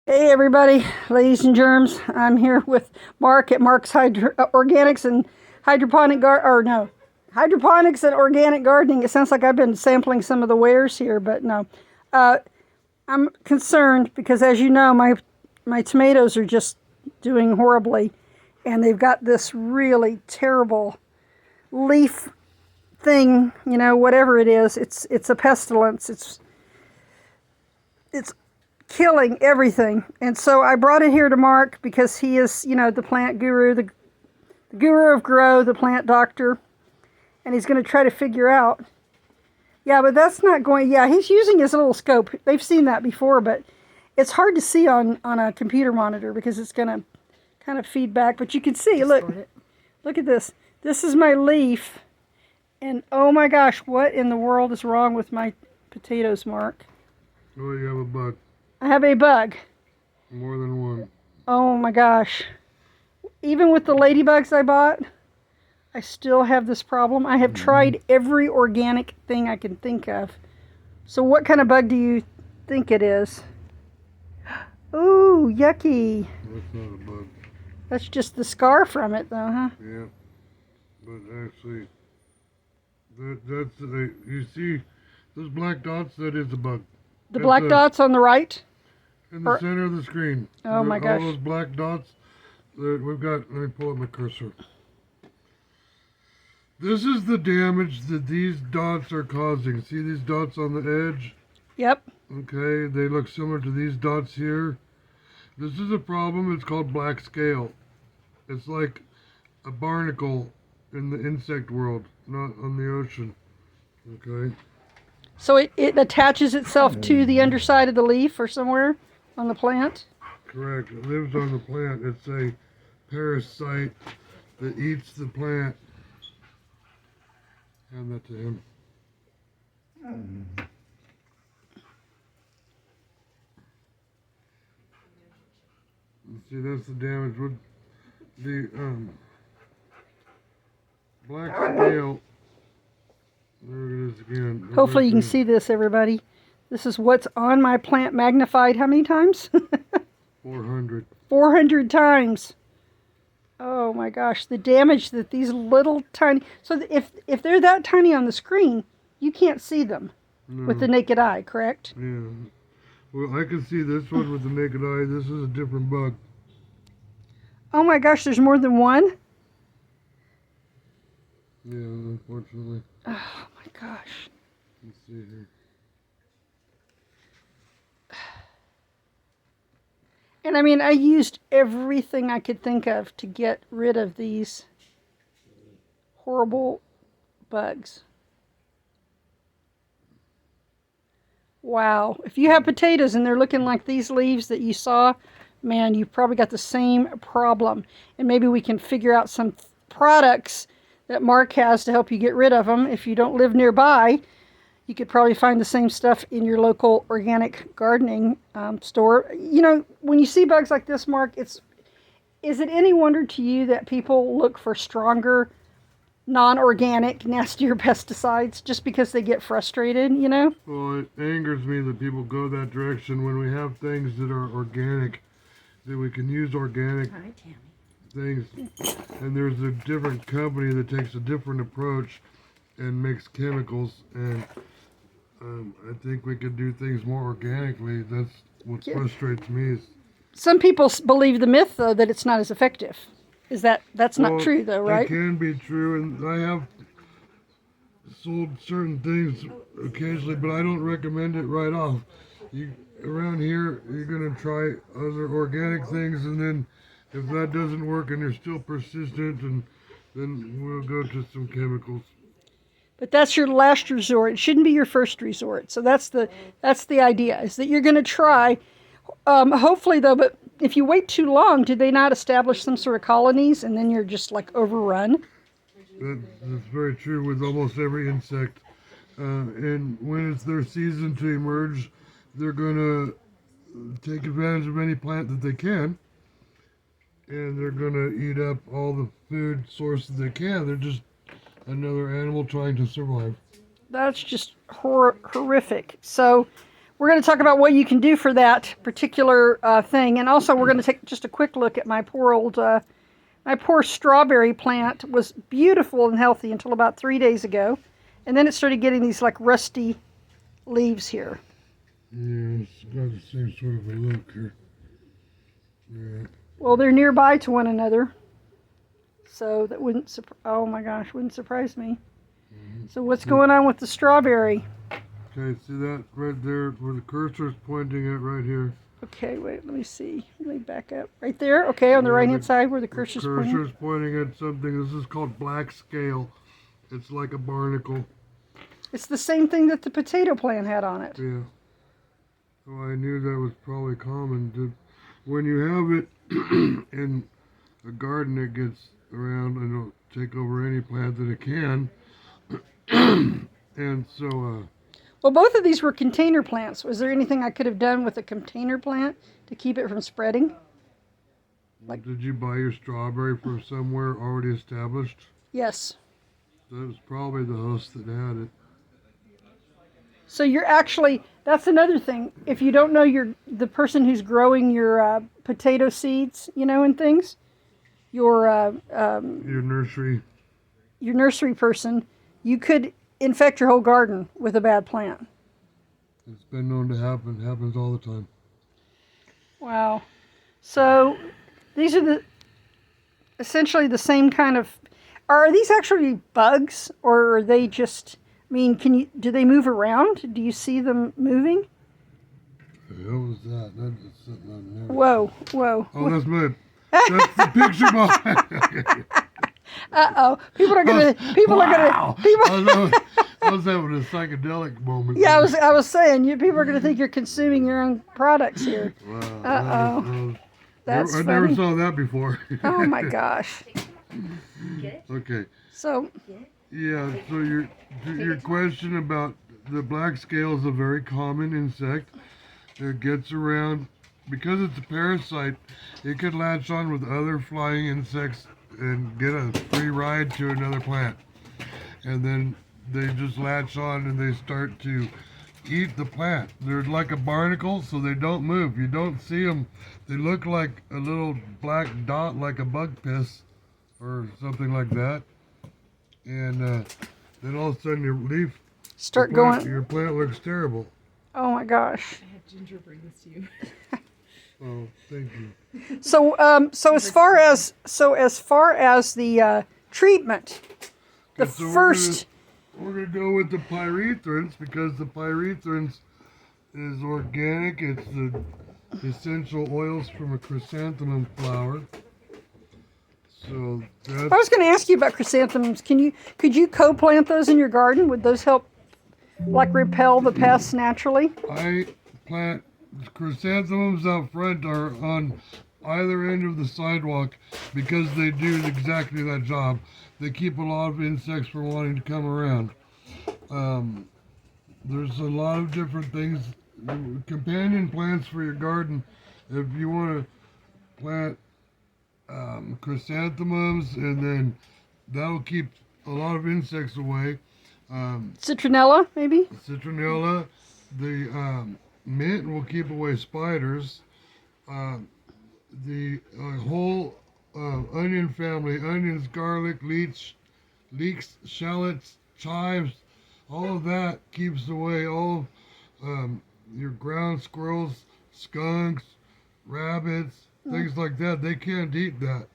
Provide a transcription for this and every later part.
Hey everybody, ladies and germs. I'm here with Mark at Mark's Organics and Hydroponics and Organic Gardening. It sounds like I've been sampling some of the wares here, but no. I'm concerned because, as you know, my tomatoes are just doing horribly, and they've got this really terrible leaf thing. You know, whatever it is, it's a pestilence. It's killing everything. And so I brought it here to Mark because he is, you know, the plant guru, the guru of grow, the plant doctor, and he's going to try to figure out. Yeah, but that's not going, yeah, he's using his little scope. They've seen that before, but it's hard to see on a computer monitor because it's going to kind of feed back. But you can see, look at this. This is my leaf, and oh my gosh, what in the world is wrong with my potatoes, Mark? Oh, you have a bug. I have a bug. More than one. Oh my gosh. Even with the ladybugs I bought, I still have this problem. I have tried every organic thing I can think of. So what kind of bug do you think it is? Ooh, yucky. That's not a bug. That's just the scar from it though, huh? Yeah. But actually, you see those black dots? That is a bug. The black dots on the right? In the center of the screen. Oh my gosh. All those black dots that we've got. Let me pull up my cursor. This is the damage that these dots are causing. See these dots on the edge? Yep. Okay, they look similar to these dots here. This is a problem. It's called black scale. It's like a barnacle in the insect world, not on the ocean. Okay. So it attaches itself to the underside of the leaf or somewhere on the plant? Correct. It lives on the plant. It's a parasite that eats the plant. Hand that to him. See, that's the damage. With the black scale. There it is again. Hopefully you can see this, everybody. This is what's on my plant magnified how many times? 400. 400 times. Oh my gosh, the damage that these little tiny... So if they're that tiny on the screen, you can't see them with the naked eye, correct? Yeah. Well, I can see this one with the naked eye. This is a different bug. Oh my gosh, there's more than one? Yeah, unfortunately. Oh my gosh. Let's see here. And I mean, I used everything I could think of to get rid of these horrible bugs. Wow. If you have potatoes and they're looking like these leaves that you saw, man, you've probably got the same problem. And maybe we can figure out some products that Mark has to help you get rid of them. If you don't live nearby, you could probably find the same stuff in your local organic gardening store. You know, when you see bugs like this, Mark, is it any wonder to you that people look for stronger, non-organic, nastier pesticides just because they get frustrated, you know? Well, it angers me that people go that direction when we have things that are organic, that we can use organic things. And there's a different company that takes a different approach and makes chemicals, and I think we could do things more organically. That's what frustrates me. Some people believe the myth, though, that it's not as effective. That's not true, though, right? It can be true, and I have sold certain things occasionally, but I don't recommend it right off. Around here, you're going to try other organic things, and then if that doesn't work and you're still persistent, and then we'll go to some chemicals. But that's your last resort. It shouldn't be your first resort. So that's the idea, is that you're going to try. Hopefully, though, but if you wait too long, do they not establish some sort of colonies and then you're just like overrun? That's very true with almost every insect. And when it's their season to emerge, they're going to take advantage of any plant that they can. And they're going to eat up all the food sources they can. They're just another animal trying to survive. That's just horrific. So we're going to talk about what you can do for that particular thing. And also we're going to take just a quick look at my poor strawberry plant. Was beautiful and healthy until about 3 days ago. And then it started getting these like rusty leaves here. Yeah, it's got the same sort of a look here. Yeah. Well, they're nearby to one another. So that wouldn't, oh my gosh, wouldn't surprise me. So what's going on with the strawberry? Okay, see that right there where the cursor's pointing at right here? Okay, wait, let me see. Let me back up. Right there, okay, on the right-hand side where the cursor's pointing. Cursor's pointing at something. This is called black scale. It's like a barnacle. It's the same thing that the potato plant had on it. Yeah. So I knew that was probably common. When you have it in a garden that gets around and it'll take over any plant that it can. And so... well, both of these were container plants. Was there anything I could have done with a container plant to keep it from spreading? Like, did you buy your strawberry from somewhere already established? Yes. That was probably the host that had it. So you're actually, that's another thing. If you don't know the person who's growing your potato seeds, you know, and things, your nursery person, you could infect your whole garden with a bad plant. It's been known to happen. It happens all the time. Wow. So these are essentially the same kind of, are these actually bugs or are they just, I mean, do they move around? Do you see them moving? The hell was that? That's something I've never Whoa, whoa. Oh, that's the picture behind. Uh-oh. I was having a psychedelic moment. Yeah, I was saying, people are going to think you're consuming your own products here. Wow. Uh-oh. That's I funny. never saw that before. Oh my gosh. Okay. So. Yeah, so your question about the black scale is a very common insect. It gets around, because it's a parasite, it could latch on with other flying insects and get a free ride to another plant. And then they just latch on and they start to eat the plant. They're like a barnacle, so they don't move. You don't see them. They look like a little black dot, like a bug piss or something like that. And then all of a sudden your leaf your plant looks terrible. Oh my gosh. I had Ginger bring this to you. Oh, thank you. So as far as the treatment, we're gonna go with the pyrethrins because the pyrethrins is organic. It's the essential oils from a chrysanthemum flower. So I was going to ask you about chrysanthemums. Could you co-plant those in your garden? Would those help, like, repel the pests naturally? I plant chrysanthemums out front are on either end of the sidewalk because they do exactly that job. They keep a lot of insects from wanting to come around. There's a lot of different things, companion plants for your garden. If you want to plant chrysanthemums, and then that'll keep a lot of insects away. Citronella, maybe? Citronella. The mint will keep away spiders. The whole onion family, onions, garlic, leeks, shallots, chives, all of that keeps away all of your ground squirrels, skunks, rabbits, things like that. They can't eat that.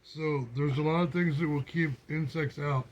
So there's a lot of things that will keep insects out.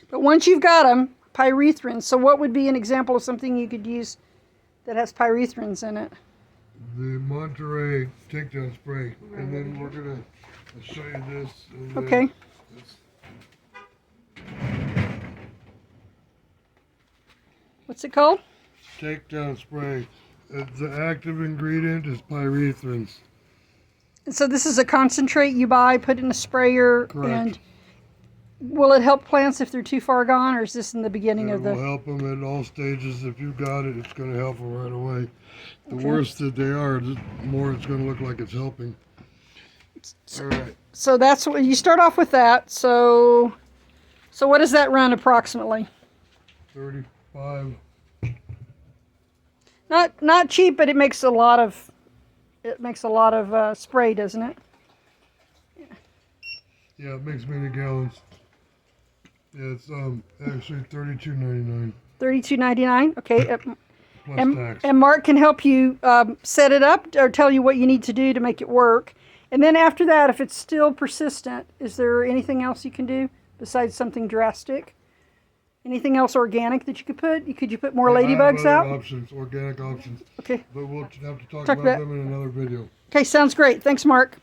But once you've got them, pyrethrins. So what would be an example of something you could use that has pyrethrins in it? The Monterey takedown spray. And then we're going to show you this. Okay. What's it called? Takedown spray. The active ingredient is pyrethrins. And so this is a concentrate you buy, put in a sprayer. Correct. And will it help plants if they're too far gone, or is this in the beginning of the... It will help them at all stages. If you've got it, it's going to help them right away. The worse that they are, the more it's going to look like it's helping. All right. So that's what you start off with that. So what does that run approximately? 35. Not cheap, but it makes a lot of spray, doesn't it? Yeah, it makes many gallons. Yeah, it's actually $32.99 $32.99. Okay. plus tax. And Mark can help you set it up or tell you what you need to do to make it work. And then after that, if it's still persistent, is there anything else you can do besides something drastic? Anything else organic that you could put? Could you put more ladybugs out? Options, organic options. Okay. But we'll have to talk about them in another video. Okay, sounds great. Thanks, Mark.